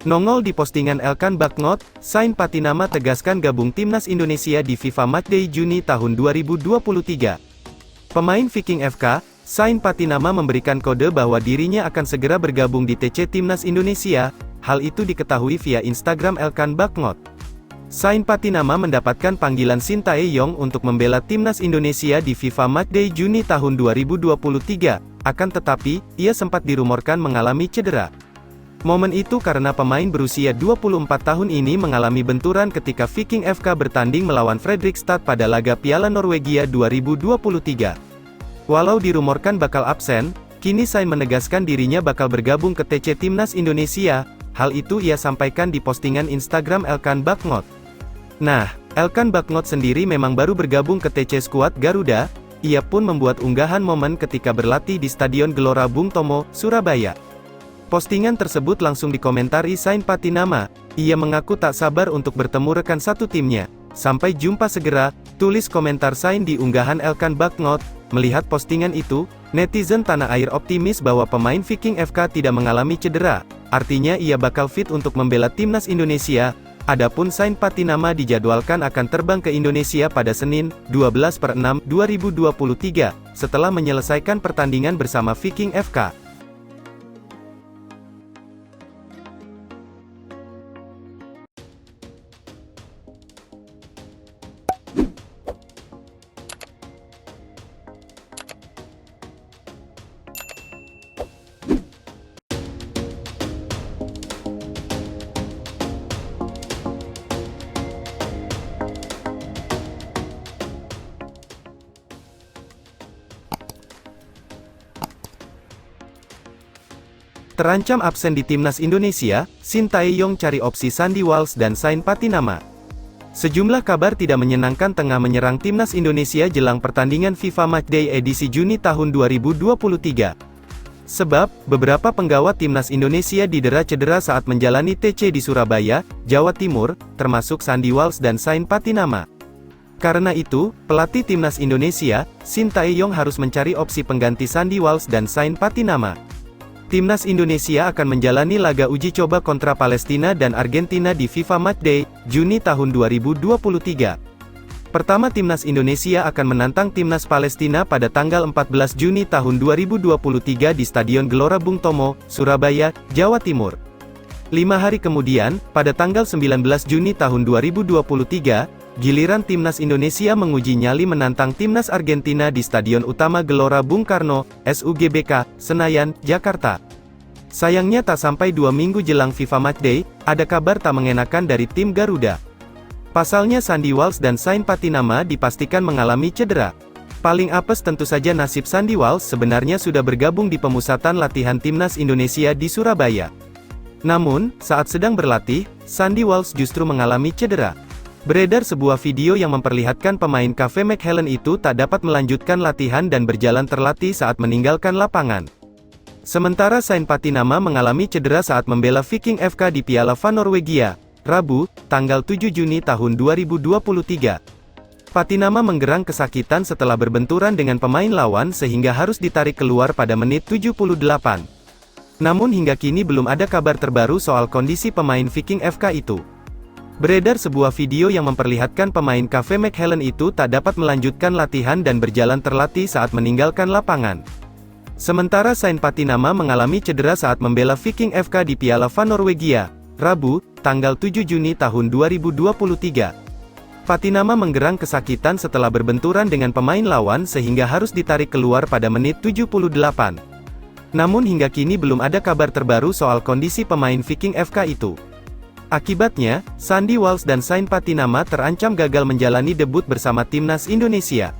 Nongol di postingan Elkan Bagnot, Sain Patinama tegaskan gabung timnas Indonesia di FIFA Matchday Juni tahun 2023. Pemain Viking FK, Sain Patinama memberikan kode bahwa dirinya akan segera bergabung di TC Timnas Indonesia. Hal itu diketahui via Instagram Elkan Bagnot. Sain Patinama mendapatkan panggilan Sintayong untuk membela timnas Indonesia di FIFA Matchday Juni tahun 2023. Akan tetapi, ia sempat dirumorkan mengalami cedera. Momen itu karena pemain berusia 24 tahun ini mengalami benturan ketika Viking FK bertanding melawan Fredrikstad pada laga Piala Norwegia 2023. Walau dirumorkan bakal absen, kini Sain menegaskan dirinya bakal bergabung ke TC Timnas Indonesia. Hal itu ia sampaikan di postingan Instagram Elkan Bagnot. Nah, Elkan Bagnot sendiri memang baru bergabung ke TC skuad Garuda. Ia pun membuat unggahan momen ketika berlatih di Stadion Gelora Bung Tomo, Surabaya. Postingan tersebut langsung dikomentari Sain Patinama. Ia mengaku tak sabar untuk bertemu rekan satu timnya. Sampai jumpa segera, tulis komentar Sain di unggahan Elkan Bagnot. Melihat postingan itu, netizen tanah air optimis bahwa pemain Viking FK tidak mengalami cedera. Artinya ia bakal fit untuk membela timnas Indonesia. Adapun Sain Patinama dijadwalkan akan terbang ke Indonesia pada Senin, 12/6/2023, setelah menyelesaikan pertandingan bersama Viking FK. Terancam absen di timnas Indonesia, Sintayong cari opsi Sandy Walsh dan Sain Patinama. Sejumlah kabar tidak menyenangkan tengah menyerang timnas Indonesia jelang pertandingan FIFA Matchday edisi Juni tahun 2023. Sebab, beberapa penggawa timnas Indonesia didera cedera saat menjalani TC di Surabaya, Jawa Timur, termasuk Sandy Walsh dan Sain Patinama. Karena itu, pelatih timnas Indonesia, Sintayong harus mencari opsi pengganti Sandy Walsh dan Sain Patinama. Timnas Indonesia akan menjalani laga uji coba kontra Palestina dan Argentina di FIFA Matchday, Juni tahun 2023. Pertama timnas Indonesia akan menantang timnas Palestina pada tanggal 14 Juni tahun 2023 di Stadion Gelora Bung Tomo, Surabaya, Jawa Timur. 5 hari kemudian, pada tanggal 19 Juni tahun 2023, giliran timnas Indonesia menguji nyali menantang timnas Argentina di Stadion Utama Gelora Bung Karno, SUGBK, Senayan, Jakarta. Sayangnya tak sampai 2 minggu jelang FIFA Matchday, ada kabar tak mengenakan dari tim Garuda. Pasalnya Sandy Walsh dan Sain Patinama dipastikan mengalami cedera. Paling apes tentu saja nasib Sandy Walsh sebenarnya sudah bergabung di pemusatan latihan timnas Indonesia di Surabaya. Namun, saat sedang berlatih, Sandy Walsh justru mengalami cedera. Beredar sebuah video yang memperlihatkan pemain Cafe McHellen itu tak dapat melanjutkan latihan dan berjalan terlatih saat meninggalkan lapangan. Sementara Sain Patinama mengalami cedera saat membela Viking FK di Piala Van Norwegia, Rabu, tanggal 7 Juni tahun 2023. Patinama menggerang kesakitan setelah berbenturan dengan pemain lawan sehingga harus ditarik keluar pada menit 78. Namun hingga kini belum ada kabar terbaru soal kondisi pemain Viking FK itu. Beredar sebuah video yang memperlihatkan pemain Cafe McHellen itu tak dapat melanjutkan latihan dan berjalan terlatih saat meninggalkan lapangan. Sementara Sain Patinama mengalami cedera saat membela Viking FK di Piala Van Norwegia, Rabu, tanggal 7 Juni tahun 2023. Patinama menggerang kesakitan setelah berbenturan dengan pemain lawan sehingga harus ditarik keluar pada menit 78. Namun hingga kini belum ada kabar terbaru soal kondisi pemain Viking FK itu. Akibatnya, Sandy Walsh dan Sain Patinama terancam gagal menjalani debut bersama timnas Indonesia.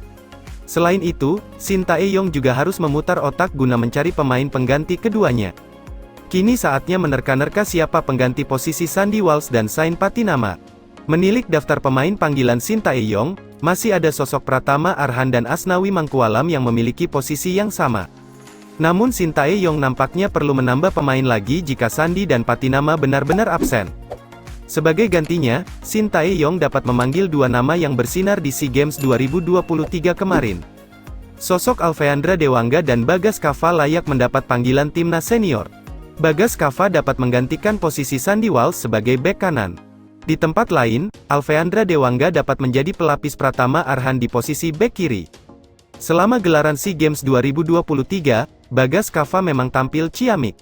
Selain itu, Sintayong juga harus memutar otak guna mencari pemain pengganti keduanya. Kini saatnya menerka-nerka siapa pengganti posisi Sandy Walsh dan Sain Patinama. Menilik daftar pemain panggilan Sintayong, masih ada sosok Pratama Arhan dan Asnawi Mangkualam yang memiliki posisi yang sama. Namun Sintayong nampaknya perlu menambah pemain lagi jika Sandy dan Patinama benar-benar absen. Sebagai gantinya, Sintayong dapat memanggil dua nama yang bersinar di SEA Games 2023 kemarin. Sosok Alfeandra Dewangga dan Bagas Kava layak mendapat panggilan timnas senior. Bagas Kava dapat menggantikan posisi Sandy Walsh sebagai bek kanan. Di tempat lain, Alfeandra Dewangga dapat menjadi pelapis Pratama Arhan di posisi bek kiri. Selama gelaran SEA Games 2023, Bagas Kava memang tampil ciamik.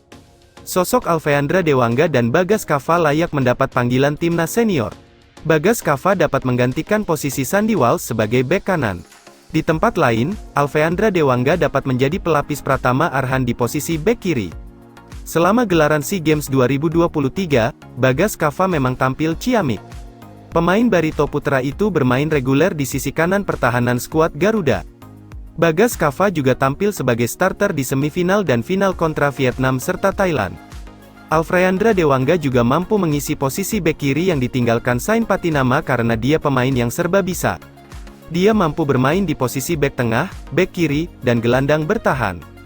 Sosok Alfeandra Dewangga dan Bagas Kava layak mendapat panggilan timnas senior. Bagas Kava dapat menggantikan posisi Sandy Walsh sebagai bek kanan. Di tempat lain, Alfeandra Dewangga dapat menjadi pelapis Pratama Arhan di posisi bek kiri. Selama gelaran SEA Games 2023, Bagas Kava memang tampil ciamik. Pemain Barito Putra itu bermain reguler di sisi kanan pertahanan skuad Garuda. Bagas Kava juga tampil sebagai starter di semifinal dan final kontra Vietnam serta Thailand. Alfeandra Dewangga juga mampu mengisi posisi bek kiri yang ditinggalkan Sain Patinama karena dia pemain yang serba bisa. Dia mampu bermain di posisi bek tengah, bek kiri, dan gelandang bertahan.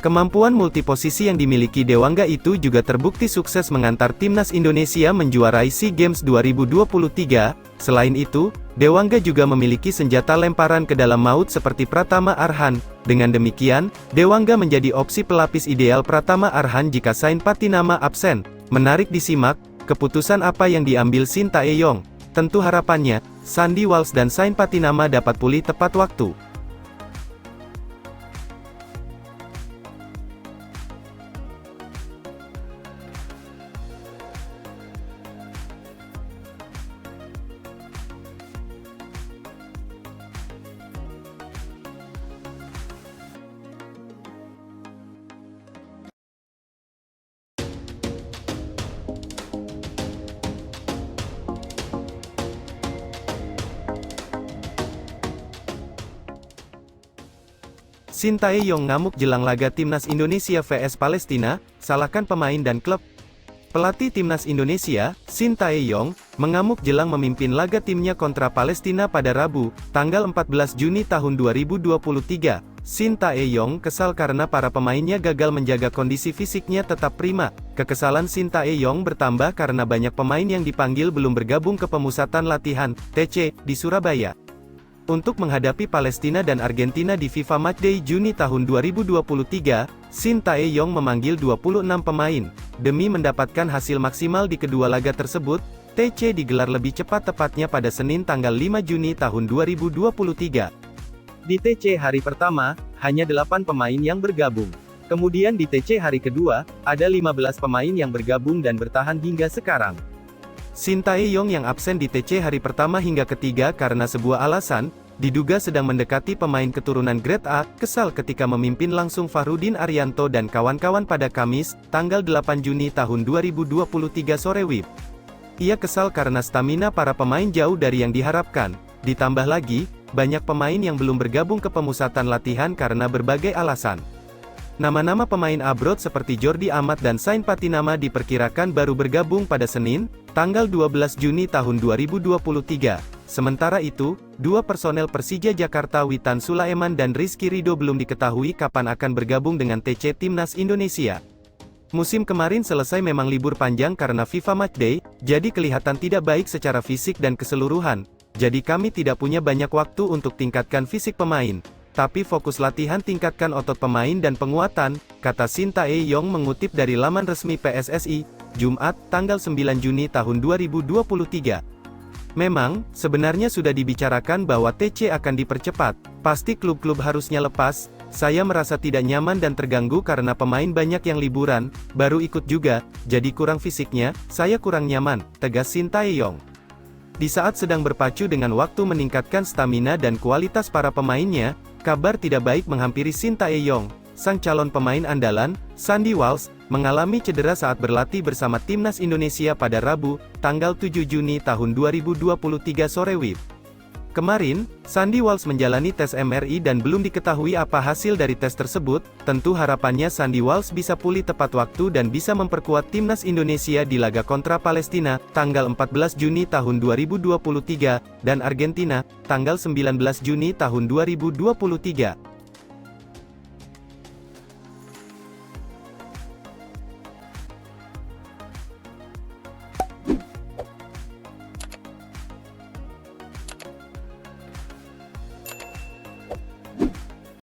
Kemampuan multiposisi yang dimiliki Dewangga itu juga terbukti sukses mengantar timnas Indonesia menjuarai SEA Games 2023. Selain itu, Dewangga juga memiliki senjata lemparan ke dalam maut seperti Pratama Arhan. Dengan demikian, Dewangga menjadi opsi pelapis ideal Pratama Arhan jika Sain Patinama absen. Menarik disimak, keputusan apa yang diambil Shin Tae-yong. Tentu harapannya, Sandy Walsh dan Sain Patinama dapat pulih tepat waktu. Shin Tae-yong ngamuk jelang laga Timnas Indonesia vs Palestina, salahkan pemain dan klub. Pelatih Timnas Indonesia, Shin Tae-yong, mengamuk jelang memimpin laga timnya kontra Palestina pada Rabu, tanggal 14 Juni tahun 2023. Shin Tae-yong kesal karena para pemainnya gagal menjaga kondisi fisiknya tetap prima. Kekesalan Shin Tae-yong bertambah karena banyak pemain yang dipanggil belum bergabung ke pemusatan latihan, TC, di Surabaya. Untuk menghadapi Palestina dan Argentina di FIFA Matchday Juni tahun 2023, Shin Tae-yong memanggil 26 pemain. Demi mendapatkan hasil maksimal di kedua laga tersebut, TC digelar lebih cepat tepatnya pada Senin tanggal 5 Juni tahun 2023. Di TC hari pertama, hanya 8 pemain yang bergabung. Kemudian di TC hari kedua, ada 15 pemain yang bergabung dan bertahan hingga sekarang. Shin Tae-yong yang absen di TC hari pertama hingga ketiga karena sebuah alasan, diduga sedang mendekati pemain keturunan Grade A, kesal ketika memimpin langsung Fahrudin Arianto dan kawan-kawan pada Kamis, tanggal 8 Juni tahun 2023 sore WIB. Ia kesal karena stamina para pemain jauh dari yang diharapkan. Ditambah lagi, banyak pemain yang belum bergabung ke pemusatan latihan karena berbagai alasan. Nama-nama pemain abroad seperti Jordi Amat dan Sain Patinama diperkirakan baru bergabung pada Senin, tanggal 12 Juni tahun 2023. Sementara itu, dua personel Persija Jakarta Witan Sulaiman dan Rizky Ridho belum diketahui kapan akan bergabung dengan TC Timnas Indonesia. Musim kemarin selesai memang libur panjang karena FIFA Matchday, jadi kelihatan tidak baik secara fisik dan keseluruhan. Jadi kami tidak punya banyak waktu untuk tingkatkan fisik pemain. Tapi fokus latihan tingkatkan otot pemain dan penguatan, kata Shin Tae-yong mengutip dari laman resmi PSSI, Jumat, tanggal 9 Juni tahun 2023. Memang, sebenarnya sudah dibicarakan bahwa TC akan dipercepat, pasti klub-klub harusnya lepas, saya merasa tidak nyaman dan terganggu karena pemain banyak yang liburan, baru ikut juga, jadi kurang fisiknya, saya kurang nyaman, tegas Shin Tae-yong. Di saat sedang berpacu dengan waktu meningkatkan stamina dan kualitas para pemainnya, kabar tidak baik menghampiri Shin Tae-yong. Sang calon pemain andalan, Sandy Walsh, mengalami cedera saat berlatih bersama Timnas Indonesia pada Rabu, tanggal 7 Juni tahun 2023 sore WIB. Kemarin, Sandy Walsh menjalani tes MRI dan belum diketahui apa hasil dari tes tersebut. Tentu harapannya Sandy Walsh bisa pulih tepat waktu dan bisa memperkuat Timnas Indonesia di laga kontra Palestina, tanggal 14 Juni tahun 2023, dan Argentina, tanggal 19 Juni tahun 2023.